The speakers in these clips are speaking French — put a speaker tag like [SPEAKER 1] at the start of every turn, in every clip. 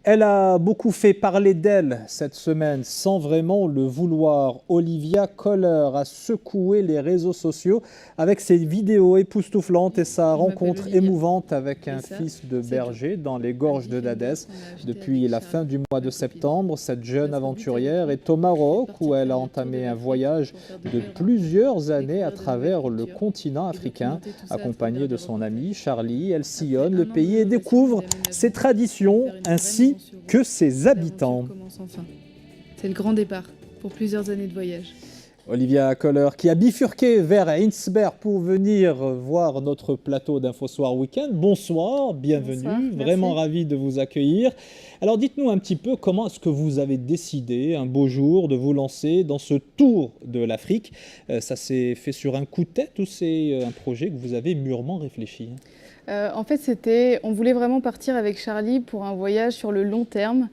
[SPEAKER 1] Elle a beaucoup fait parler d'elle cette semaine sans vraiment le vouloir. Olivia Kohler a secoué les réseaux sociaux avec ses vidéos époustouflantes et sa rencontre émouvante avec un fils de berger dans les gorges de Dadès. Depuis la fin du mois de septembre, cette jeune aventurière est au Maroc où elle a entamé un voyage de plusieurs années à travers le continent africain. Accompagnée de son amie Charlie, elle sillonne le pays et découvre ses traditions ainsi que ses habitants.
[SPEAKER 2] C'est le grand départ pour plusieurs années de voyage.
[SPEAKER 1] Olivia Kohler qui a bifurqué vers Hinsberg pour venir voir notre plateau d'InfoSoir Week-end. Bonsoir, bienvenue, bonsoir, vraiment ravi de vous accueillir. Alors dites-nous un petit peu comment est-ce que vous avez décidé un beau jour de vous lancer dans ce tour de l'Afrique. Ça s'est fait sur un coup de tête ou c'est un projet que vous avez mûrement réfléchi?
[SPEAKER 2] En fait, on voulait vraiment partir avec Charlie pour un voyage sur le long terme,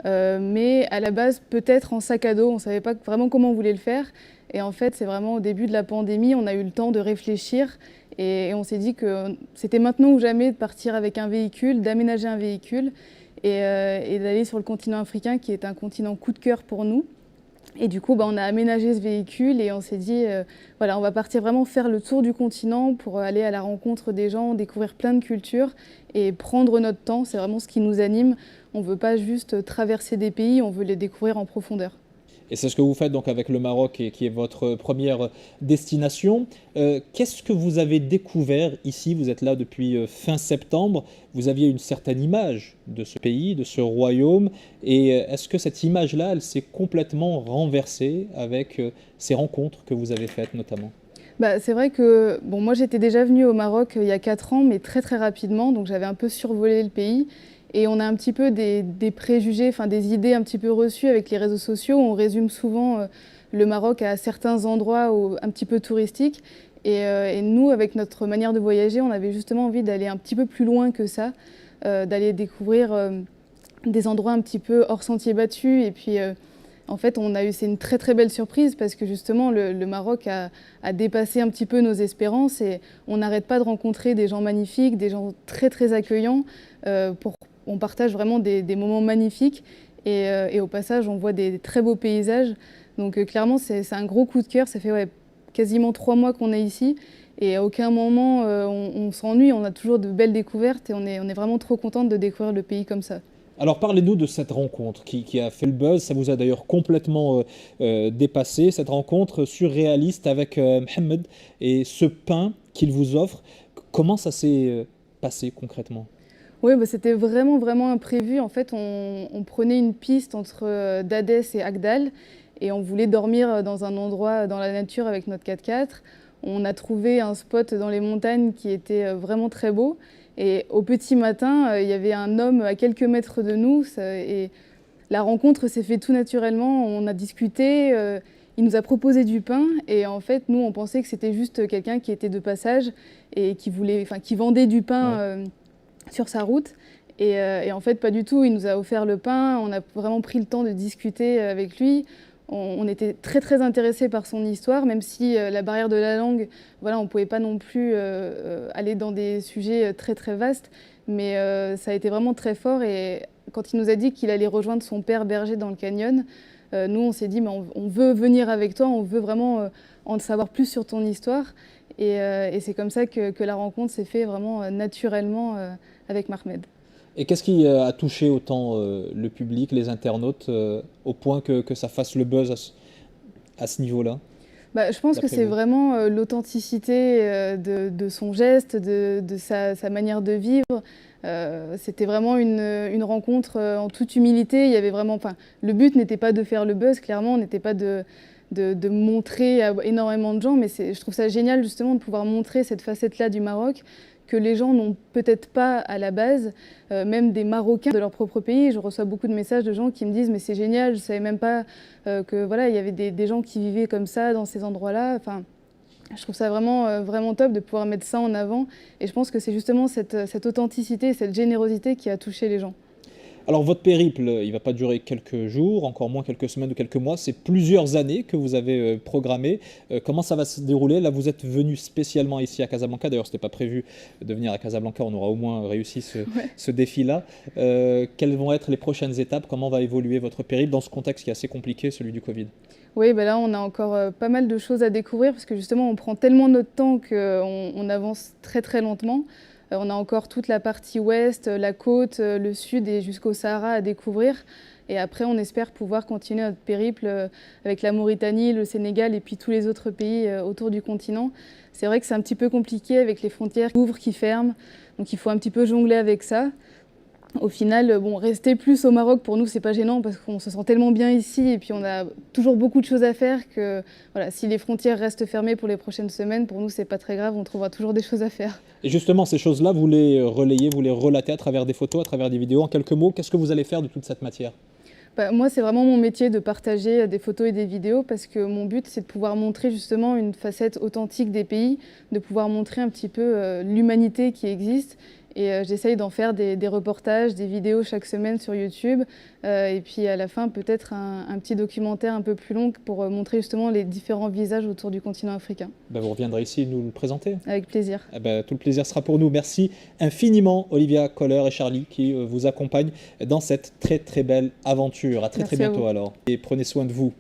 [SPEAKER 2] mais à la base peut-être en sac à dos, on ne savait pas vraiment comment on voulait le faire. Et en fait, c'est vraiment au début de la pandémie, on a eu le temps de réfléchir et on s'est dit que c'était maintenant ou jamais de partir avec un véhicule, d'aménager un véhicule et d'aller sur le continent africain qui est un continent coup de cœur pour nous. Et du coup, on a aménagé ce véhicule et on s'est dit, voilà, on va partir vraiment faire le tour du continent pour aller à la rencontre des gens, découvrir plein de cultures et prendre notre temps. C'est vraiment ce qui nous anime. On ne veut pas juste traverser des pays, on veut les découvrir en profondeur.
[SPEAKER 1] Et c'est ce que vous faites donc avec le Maroc qui est votre première destination. Qu'est-ce que vous avez découvert ici? Vous êtes là depuis fin septembre. Vous aviez une certaine image de ce pays, de ce royaume. Et est-ce que cette image-là, elle s'est complètement renversée avec ces rencontres que vous avez faites notamment?
[SPEAKER 2] C'est vrai que moi j'étais déjà venue au Maroc il y a 4 ans, mais très très rapidement. Donc j'avais un peu survolé le pays. Et on a un petit peu des préjugés, des idées un petit peu reçues avec les réseaux sociaux. On résume souvent le Maroc à certains endroits un petit peu touristiques. Et nous, avec notre manière de voyager, on avait justement envie d'aller un petit peu plus loin que ça, d'aller découvrir des endroits un petit peu hors sentier battu. Et puis, en fait, c'est une très très belle surprise parce que justement, le Maroc a dépassé un petit peu nos espérances et on n'arrête pas de rencontrer des gens magnifiques, des gens très très accueillants. On partage vraiment des moments magnifiques et au passage, on voit des très beaux paysages. Donc clairement, c'est un gros coup de cœur. Ça fait quasiment 3 mois qu'on est ici et à aucun moment on s'ennuie. On a toujours de belles découvertes et on est vraiment trop contente de découvrir le pays comme ça.
[SPEAKER 1] Alors parlez-nous de cette rencontre qui a fait le buzz. Ça vous a d'ailleurs complètement dépassé, cette rencontre surréaliste avec Mohamed et ce pain qu'il vous offre. Comment ça s'est passé concrètement?
[SPEAKER 2] Oui, c'était vraiment, vraiment imprévu. En fait, on prenait une piste entre Dadès et Agdal et on voulait dormir dans un endroit dans la nature avec notre 4x4. On a trouvé un spot dans les montagnes qui était vraiment très beau. Et au petit matin, il y avait un homme à quelques mètres de nous et la rencontre s'est faite tout naturellement. On a discuté, il nous a proposé du pain et en fait, nous, on pensait que c'était juste quelqu'un qui était de passage et qui vendait du pain. Ouais. Sur sa route et en fait pas du tout, il nous a offert le pain, on a vraiment pris le temps de discuter avec lui, on était très très intéressés par son histoire, même si la barrière de la langue, voilà, on ne pouvait pas non plus aller dans des sujets très très vastes, mais ça a été vraiment très fort et quand il nous a dit qu'il allait rejoindre son père berger dans le canyon, nous on s'est dit mais on veut venir avec toi, on veut vraiment en savoir plus sur ton histoire. Et c'est comme ça que la rencontre s'est faite vraiment naturellement avec Mohamed.
[SPEAKER 1] Et qu'est-ce qui a touché autant le public, les internautes, au point que ça fasse le buzz à ce niveau-là?
[SPEAKER 2] Je pense que c'est vraiment l'authenticité de son geste, de sa manière de vivre. C'était vraiment une rencontre en toute humilité. Il y avait vraiment, le but n'était pas de faire le buzz, clairement, on n'était pas de montrer à énormément de gens, mais je trouve ça génial justement de pouvoir montrer cette facette-là du Maroc que les gens n'ont peut-être pas à la base, même des Marocains de leur propre pays. Je reçois beaucoup de messages de gens qui me disent « mais c'est génial, je ne savais même pas que voilà, il y avait des gens qui vivaient comme ça dans ces endroits-là ». Je trouve ça vraiment, vraiment top de pouvoir mettre ça en avant et je pense que c'est justement cette authenticité, cette générosité qui a touché les gens.
[SPEAKER 1] Alors votre périple, il ne va pas durer quelques jours, encore moins quelques semaines ou quelques mois, c'est plusieurs années que vous avez programmé. Comment ça va se dérouler? Là, vous êtes venu spécialement ici à Casablanca, d'ailleurs ce n'était pas prévu de venir à Casablanca, on aura au moins réussi ce défi-là. Quelles vont être les prochaines étapes? Comment va évoluer votre périple dans ce contexte qui est assez compliqué, celui du Covid?
[SPEAKER 2] Oui, bah là, on a encore pas mal de choses à découvrir parce que justement, on prend tellement notre temps qu'on avance très très lentement. On a encore toute la partie ouest, la côte, le sud et jusqu'au Sahara à découvrir. Et après, on espère pouvoir continuer notre périple avec la Mauritanie, le Sénégal et puis tous les autres pays autour du continent. C'est vrai que c'est un petit peu compliqué avec les frontières qui ouvrent, qui ferment. Donc il faut un petit peu jongler avec ça. Au final, bon, rester plus au Maroc, pour nous, c'est pas gênant parce qu'on se sent tellement bien ici et puis on a toujours beaucoup de choses à faire que voilà, si les frontières restent fermées pour les prochaines semaines, pour nous, c'est pas très grave, on trouvera toujours des choses à faire.
[SPEAKER 1] Et justement, ces choses-là, vous les relayez, vous les relatez à travers des photos, à travers des vidéos. En quelques mots, qu'est-ce que vous allez faire de toute cette matière?
[SPEAKER 2] Bah, moi, c'est vraiment mon métier de partager des photos et des vidéos parce que mon but, c'est de pouvoir montrer justement une facette authentique des pays, de pouvoir montrer un petit peu l'humanité qui existe. Et j'essaye d'en faire des reportages, des vidéos chaque semaine sur YouTube. Et puis à la fin, peut-être un petit documentaire un peu plus long pour montrer justement les différents visages autour du continent africain.
[SPEAKER 1] Ben, vous reviendrez ici nous le présenter.
[SPEAKER 2] Avec plaisir.
[SPEAKER 1] Eh ben, tout le plaisir sera pour nous. Merci infiniment Olivia Koller et Charlie qui vous accompagnent dans cette très très belle aventure. À très
[SPEAKER 2] Merci
[SPEAKER 1] très bientôt alors. Et prenez soin de vous.